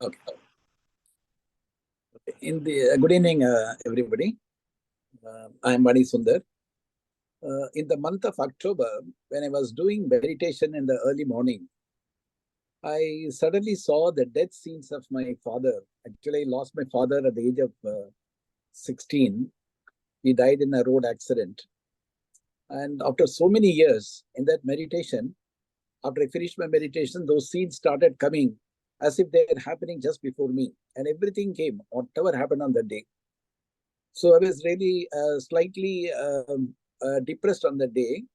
Okay. Good evening, everybody. I am Mani Sundar. In the month of October, when I was doing meditation in the early morning, I suddenly saw the death scenes of my father. Actually, I lost my father at the age of 16. He died in a road accident. And after so many years in that meditation, after I finished my meditation, those scenes started coming as if they were happening just before me. And everything came, whatever happened on that day. So I was really slightly depressed on that day.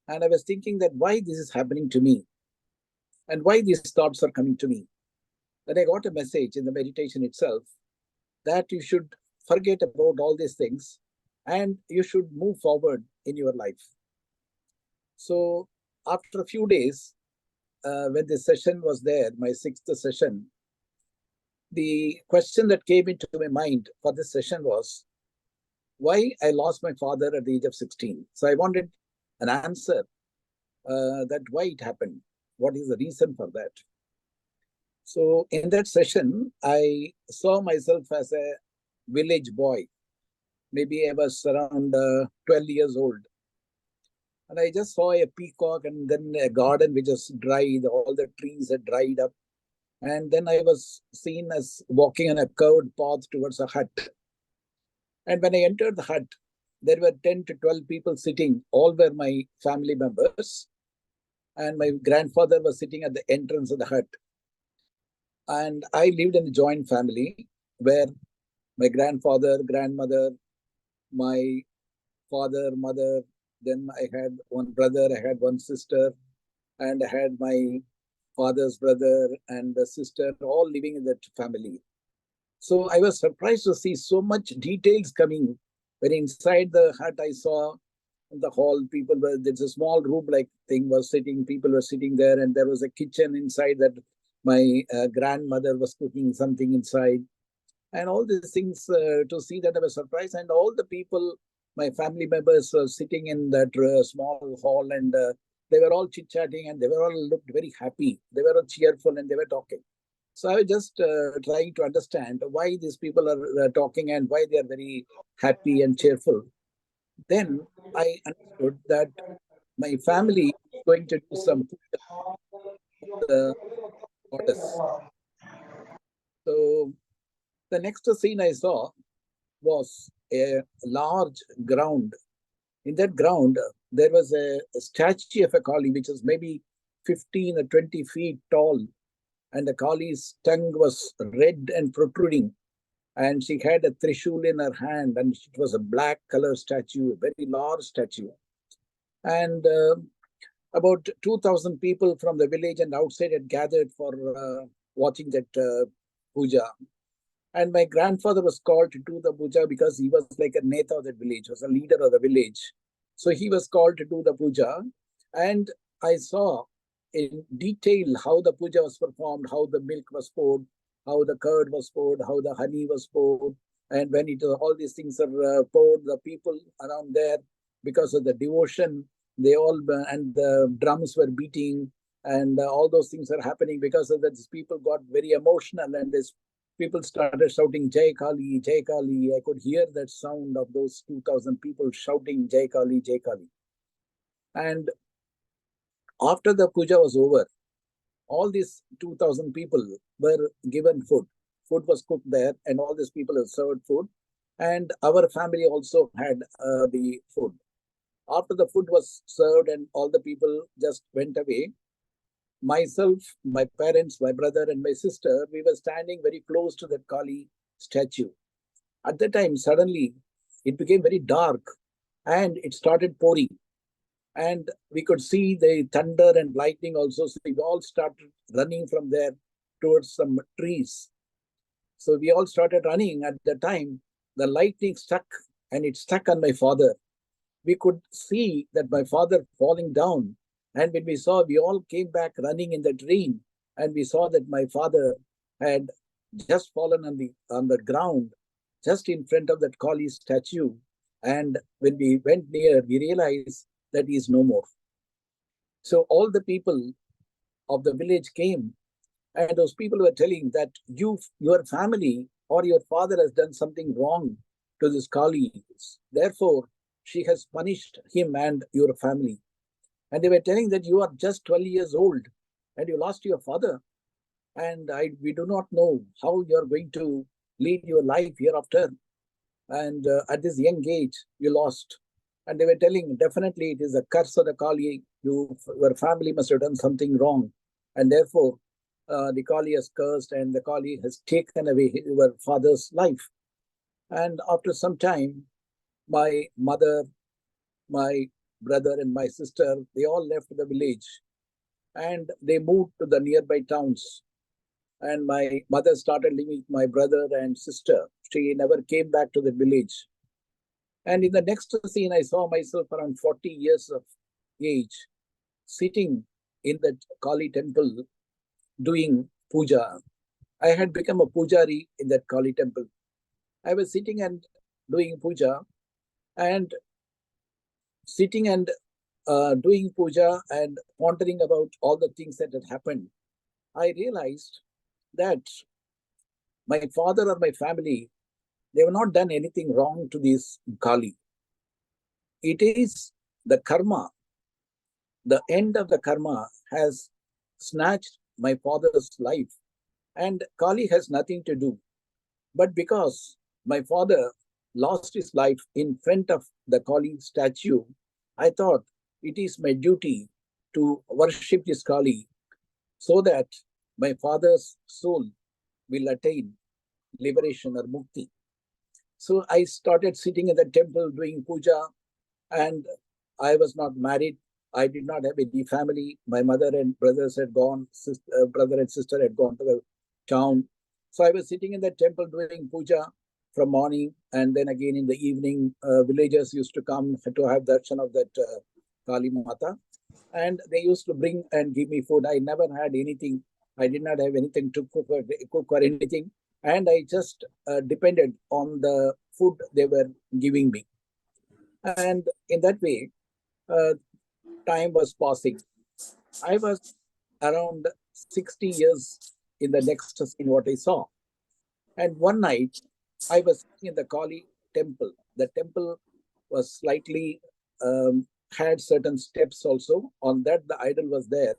And I was thinking that why this is happening to me and why these thoughts are coming to me. Then I got a message in the meditation itself that you should forget about all these things and you should move forward in your life. So after a few days, when the session was there, my sixth session, the question that came into my mind for this session was why I lost my father at the age of 16. So I wanted an answer that why it happened. What is the reason for that? So in that session, I saw myself as a village boy. Maybe I was around 12 years old. And I just saw a peacock and then a garden which was dried, all the trees had dried up. And then I was seen as walking on a curved path towards a hut. And when I entered the hut, there were 10 to 12 people sitting, all were my family members. And my grandfather was sitting at the entrance of the hut. And I lived in a joint family where my grandfather, grandmother, my father, mother, then I had one brother, I had one sister, and I had my father's brother and a sister, all living in that family. So I was surprised to see so much details coming. When inside the hut, I saw in the hall, people were, there's a small room like thing was sitting, people were sitting there, and there was a kitchen inside that my grandmother was cooking something inside. And all these things to see that I was surprised. And all the people, my family members were sitting in that small hall and they were all chit-chatting and they were all looked very happy. They were all cheerful and they were talking. So I was just trying to understand why these people are talking and why they are very happy and cheerful. Then I understood that my family is going to do some goddess. So the next scene I saw was a large ground. In that ground, there was a statue of a Kali, which was maybe 15 or 20 feet tall. And the Kali's tongue was red and protruding. And she had a trishul in her hand, and it was a black color statue, a very large statue. And about 2,000 people from the village and outside had gathered for watching that puja. And my grandfather was called to do the puja because he was like a neta of that village, was a leader of the village. So he was called to do the puja. And I saw in detail how the puja was performed, how the milk was poured, how the curd was poured, how the honey was poured. And when all these things are poured, the people around there, because of the devotion, they all, and the drums were beating and all those things are happening because of that. These people got very emotional and this people started shouting Jai Kali, Jai Kali. I could hear that sound of those 2,000 people shouting Jai Kali, Jai Kali. And after the puja was over, all these 2,000 people were given food. Food was cooked there, and all these people were served food. And our family also had the food. After the food was served and all the people just went away, myself, my parents, my brother, and my sister, we were standing very close to that Kali statue. At that time, suddenly, it became very dark and it started pouring. And we could see the thunder and lightning also. So we all started running from there towards some trees. So we all started running. At the time, the lightning struck and it struck on my father. We could see that my father falling down. And when we saw, we all came back running in the dream. And we saw that my father had just fallen on the ground, just in front of that Kali statue. And when we went near, we realized that he is no more. So all the people of the village came And those people were telling that your family or your father has done something wrong to this Kali. Therefore, she has punished him and your family. And they were telling that you are just 12 years old and you lost your father. And we do not know how you're going to lead your life hereafter. And at this young age, you lost. And they were telling, definitely it is a curse of the Kali. Your family must have done something wrong. And therefore, the Kali has cursed and the Kali has taken away your father's life. And after some time, my mother, my brother, and my sister, they all left the village and they moved to the nearby towns. And my mother started living with my brother and sister. She never came back to the village. And in the next scene, I saw myself around 40 years of age, sitting in that Kali temple doing puja. I had become a pujari in that Kali temple. I was sitting and doing puja, and sitting and doing puja and pondering about all the things that had happened. I realized that my father or my family, they have not done anything wrong to this Kali. It is the karma, the end of the karma has snatched my father's life, and Kali has nothing to do. But because my father lost his life in front of the Kali statue, I thought it is my duty to worship this Kali so that my father's soul will attain liberation or mukti. So I started sitting in the temple doing puja, and I was not married. I did not have any family. My mother and brothers had gone, brother and sister had gone to the town. So I was sitting in the temple doing puja from morning, and then again in the evening, villagers used to come to have darshan of that Kali Mata, and they used to bring and give me food. I never had anything. I did not have anything to cook or anything, and I just depended on the food they were giving me. And in that way, uh, time was passing. I was around 60 years in the next scene, what I saw. And one night, I was in the Kali temple. The temple was slightly, had certain steps also. On that, the idol was there.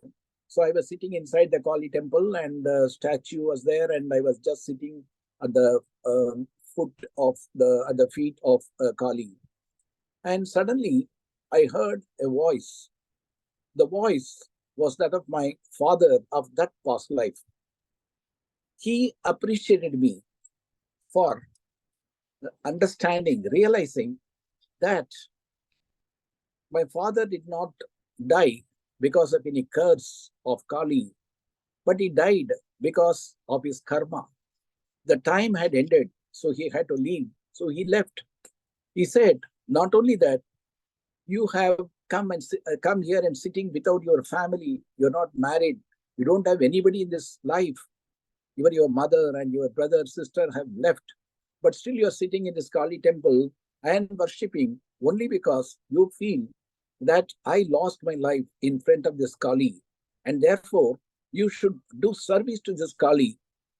So I was sitting inside the Kali temple, and the statue was there, and I was just sitting at the foot of at the feet of Kali. And suddenly, I heard a voice. The voice was that of my father of that past life. He appreciated me for understanding, realizing that my father did not die because of any curse of Kali, but he died because of his karma. The time had ended, so he had to leave. So he left. He said, not only that, you have come here and sitting without your family. You're not married. You don't have anybody in this life. Even your mother and your brother, sister have left. But still you're sitting in this Kali temple and worshipping only because you feel that I lost my life in front of this Kali. And therefore, you should do service to this Kali.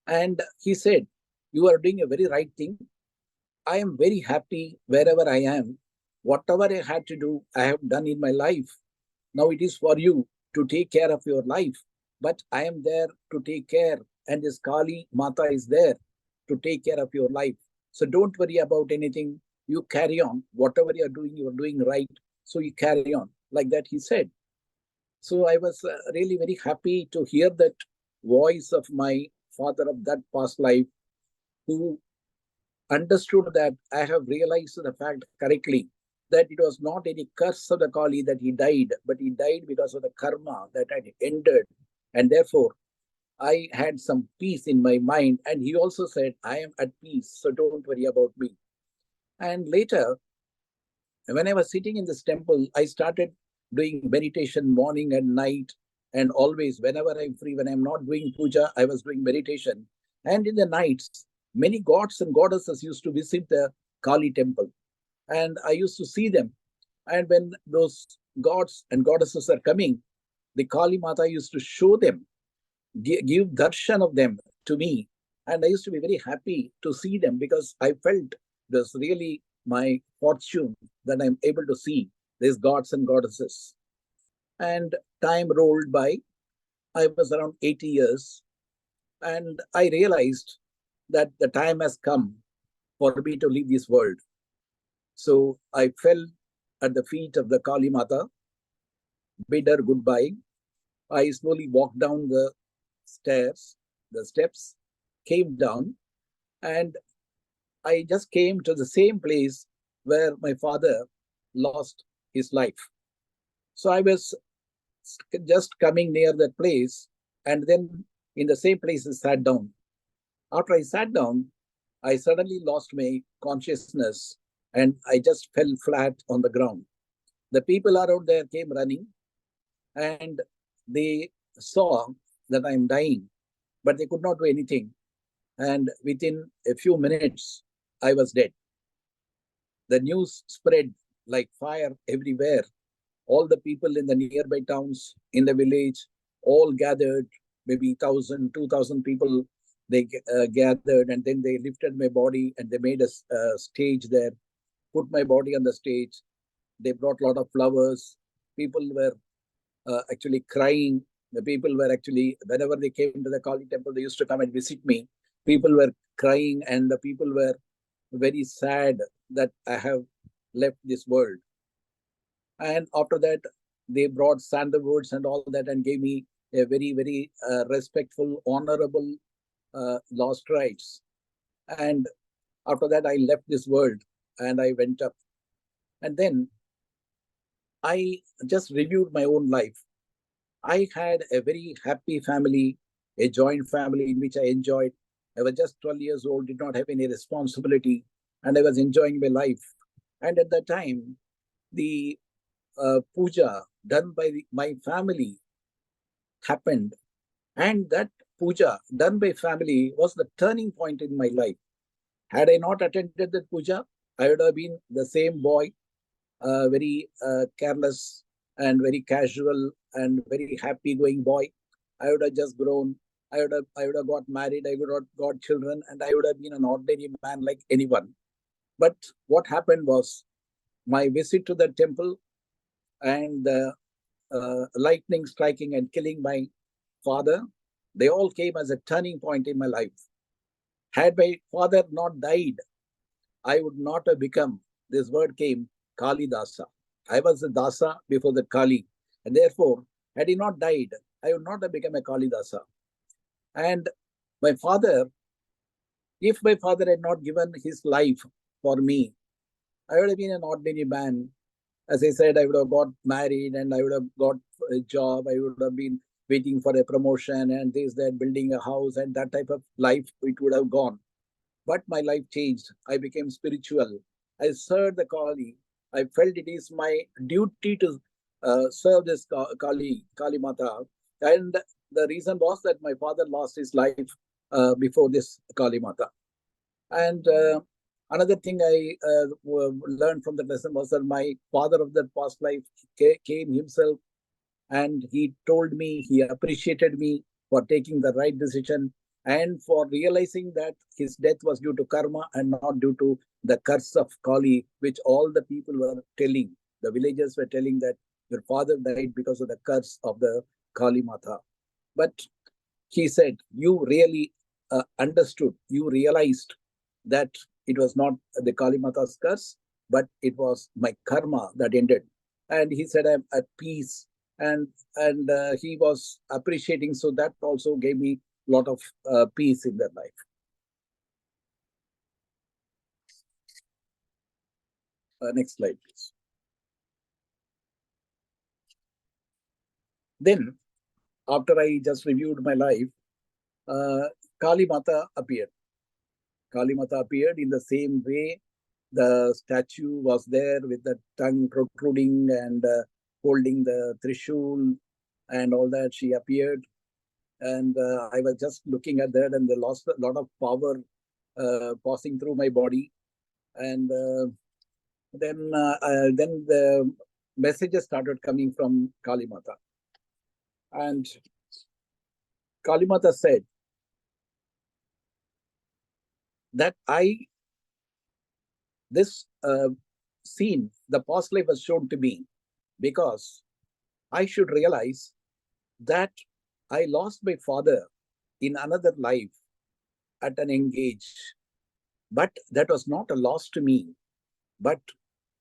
And he said, you are doing a very right thing. I am very happy wherever I am. Whatever I had to do, I have done in my life. Now it is for you to take care of your life. But I am there to take care, and this Kali Mata is there to take care of your life. So don't worry about anything. You carry on. Whatever you're doing right. So you carry on. Like that, he said. So I was really very happy to hear that voice of my father of that past life, who understood that I have realized the fact correctly, that it was not any curse of the Kali that he died, but he died because of the karma that had ended. And therefore, I had some peace in my mind. And he also said, I am at peace, so don't worry about me. And later, when I was sitting in this temple, I started doing meditation morning and night. And always, whenever I'm free, when I'm not doing puja, I was doing meditation. And in the nights, many gods and goddesses used to visit the Kali temple. And I used to see them. And when those gods and goddesses are coming, the Kali Mata used to show them give darshan of them to me. And I used to be very happy to see them because I felt this really my fortune that I'm able to see these gods and goddesses. And time rolled by. I was around 80 years, and I realized that the time has come for me to leave this world. So I fell at the feet of the Kali Mata, bid her goodbye. I slowly walked down the steps, came down, and I just came to the same place where my father lost his life. So I was just coming near that place, and then in the same place I sat down. After I sat down, I suddenly lost my consciousness and I just fell flat on the ground. The people around there came running and they saw that I'm dying, but they could not do anything. And within a few minutes, I was dead. The news spread like fire everywhere. All the people in the nearby towns, in the village, all gathered, maybe 1,000, 2,000 people. They gathered and then they lifted my body and they made a stage there, put my body on the stage. They brought a lot of flowers. People were actually crying. The people were actually, whenever they came to the Kali temple, they used to come and visit me. People were crying and the people were very sad that I have left this world. And after that, they brought sandalwoods and all that and gave me a very, very respectful, honorable last rites. And after that, I left this world and I went up. And then I just reviewed my own life. I had a very happy family, a joint family in which I enjoyed. I was just 12 years old, did not have any responsibility, and I was enjoying my life. And at that time, the puja done by my family happened. And that puja done by family was the turning point in my life. Had I not attended that puja, I would have been the same boy, very careless and very casual and very happy going boy. I would have just grown. I would have got married. I would have got children, and I would have been an ordinary man like anyone. But what happened was my visit to the temple and the lightning striking and killing my father, they all came as a turning point in my life. Had my father not died, I would not have become, this word came, Kali Dasa. I was a Dasa before the Kali. And therefore, had he not died, I would not have become a Kali Dasa. And my father, if my father had not given his life for me, I would have been an ordinary man. As I said, I would have got married and I would have got a job. I would have been waiting for a promotion and this, that, building a house and that type of life, it would have gone. But my life changed. I became spiritual. I served the Kali. I felt it is my duty to serve this Kali Mata. And the reason was that my father lost his life before this Kali Mata. And another thing I learned from the lesson was that my father of that past life came himself and he told me, he appreciated me for taking the right decision and for realizing that his death was due to karma and not due to the curse of Kali, which all the people were telling. The villagers were telling that your father died because of the curse of the Kali Mata. But he said, you really understood, you realized that it was not the Kali Mata's curse, but it was my karma that ended. And he said, I'm at peace. And he was appreciating. So that also gave me a lot of peace in their life. Next slide, please. Then, after I just reviewed my life, Kali Mata appeared. Kali Mata appeared in the same way. The statue was there with the tongue protruding and holding the trishul and all that. She appeared. And I was just looking at that and they lost a lot of power passing through my body. And then the messages started coming from Kali Mata. And Kalimata said that this scene, the past life was shown to me because I should realize that I lost my father in another life at an young age. But that was not a loss to me, but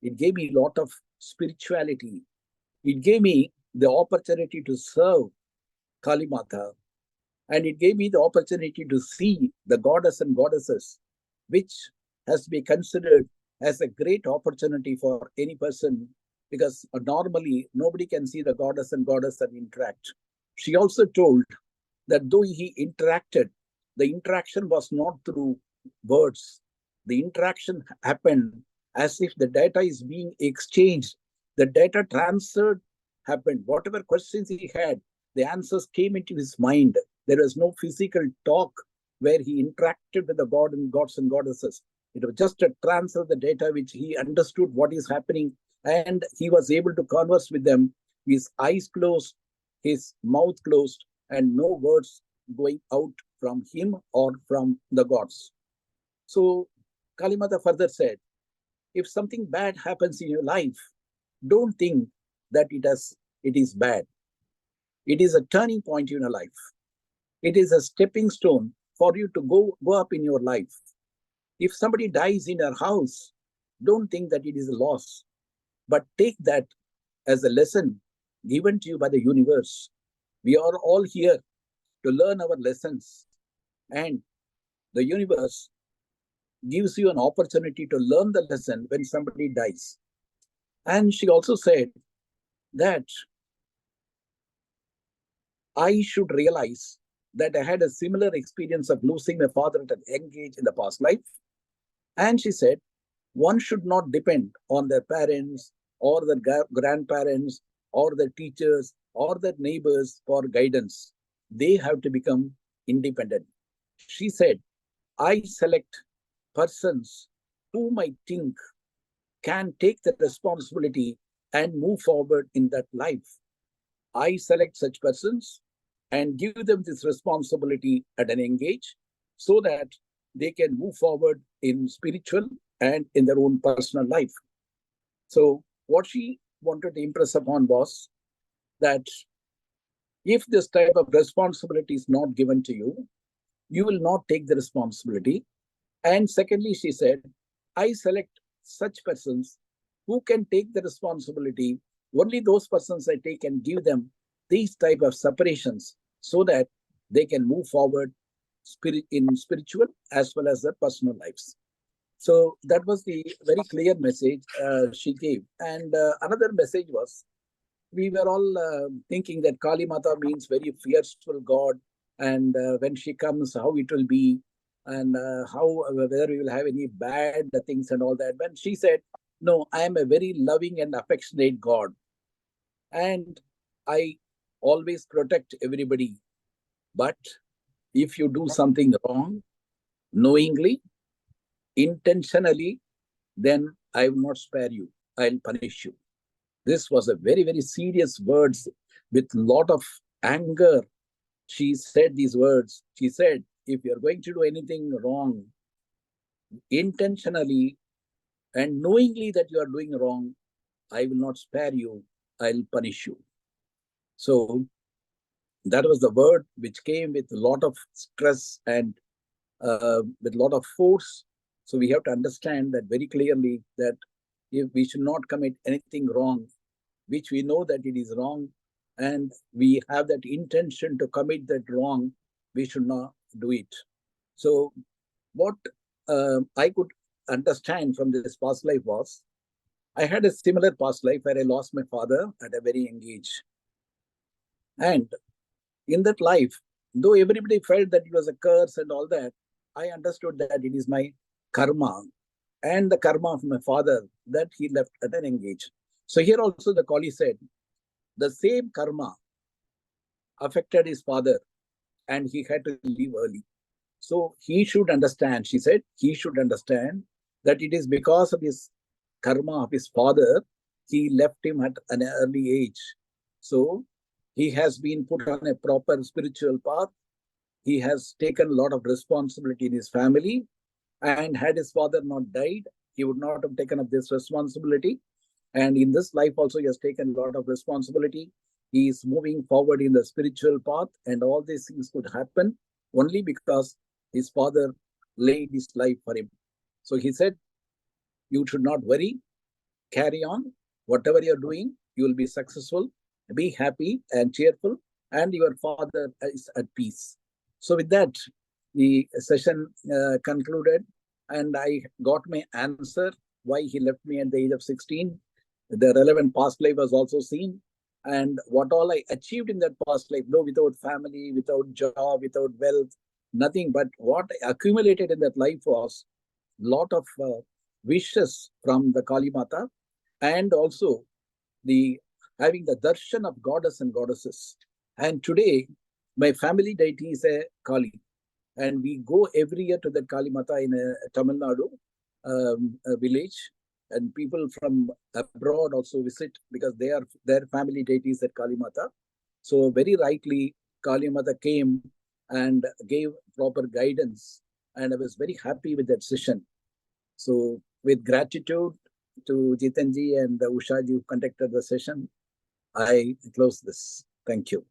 it gave me a lot of spirituality. It gave me the opportunity to serve Kalimata, and it gave me the opportunity to see the goddess and goddesses, which has to be considered as a great opportunity for any person, because normally nobody can see the goddess and goddess and interact. She also told that though he interacted, the interaction was not through words. The interaction happened as if the data is being exchanged. The data transferred happened. Whatever questions he had, the answers came into his mind. There was no physical talk where he interacted with the gods and goddesses. It was just a transfer of the data which he understood what is happening, and he was able to converse with them. His eyes closed, his mouth closed, and no words going out from him or from the gods. So Kalimata further said, if something bad happens in your life, don't think that it is bad. It is a turning point in your life. It is a stepping stone for you to go up in your life. If somebody dies in your house, don't think that it is a loss, but take that as a lesson given to you by the universe. We are all here to learn our lessons, and the universe gives you an opportunity to learn the lesson when somebody dies. And she also said that I should realize that I had a similar experience of losing my father at an young age in the past life. And she said, one should not depend on their parents or their grandparents or their teachers or their neighbors for guidance. They have to become independent. She said, I select persons whom I think can take the responsibility and move forward in that life. I select such persons and give them this responsibility at an young age so that they can move forward in spiritual and in their own personal life. So what she wanted to impress upon was that if this type of responsibility is not given to you, you will not take the responsibility. And secondly, she said, I select such persons who can take the responsibility. Only those persons I take and give them these type of separations so that they can move forward in spiritual as well as their personal lives. So that was the very clear message she gave. And another message was, we were all thinking that Kali Mata means very fearful God, and when she comes, how it will be, and whether we will have any bad things and all that. But she said, no, I am a very loving and affectionate God, and I always protect everybody. But if you do something wrong, knowingly, intentionally, then I will not spare you. I'll punish you. This was a very, very serious words with a lot of anger. She said these words. She said, if you're going to do anything wrong, intentionally and knowingly that you are doing wrong, I will not spare you. I'll punish you. So that was the word which came with a lot of stress and with a lot of force. So we have to understand that very clearly, that if we should not commit anything wrong, which we know that it is wrong, and we have that intention to commit that wrong, we should not do it. So what I could understand from this past life was, I had a similar past life where I lost my father at a very young age. And in that life, though everybody felt that it was a curse and all that, I understood that it is my karma and the karma of my father that he left at an young age. So here also the Kali said, the same karma affected his father and he had to leave early. So he should understand, she said, he should understand that it is because of his karma of his father, he left him at an early age. So he has been put on a proper spiritual path he has taken a lot of responsibility in his family, and had his father not died, he would not have taken up this responsibility. And in this life also, he has taken a lot of responsibility. He is moving forward in the spiritual path, and all these things could happen only because his father laid his life for him. So he said, you should not worry, carry on. Whatever you're doing, you will be successful. Be happy and cheerful, and your father is at peace. So with that, the session concluded, and I got my answer why he left me at the age of 16. The relevant past life was also seen, and what all I achieved in that past life, though without family, without job, without wealth, nothing, but what I accumulated in that life was lot of wishes from the Kali Mata, and also the having the darshan of goddess and goddesses. And today, my family deity is a Kali, and we go every year to the Kali Mata in a Tamil Nadu a village, and people from abroad also visit because their family deities at Kali Mata. So very rightly, Kali Mata came and gave proper guidance, and I was very happy with that session. So with gratitude to Jitenji and Ushaji who conducted the session, I close this. Thank you.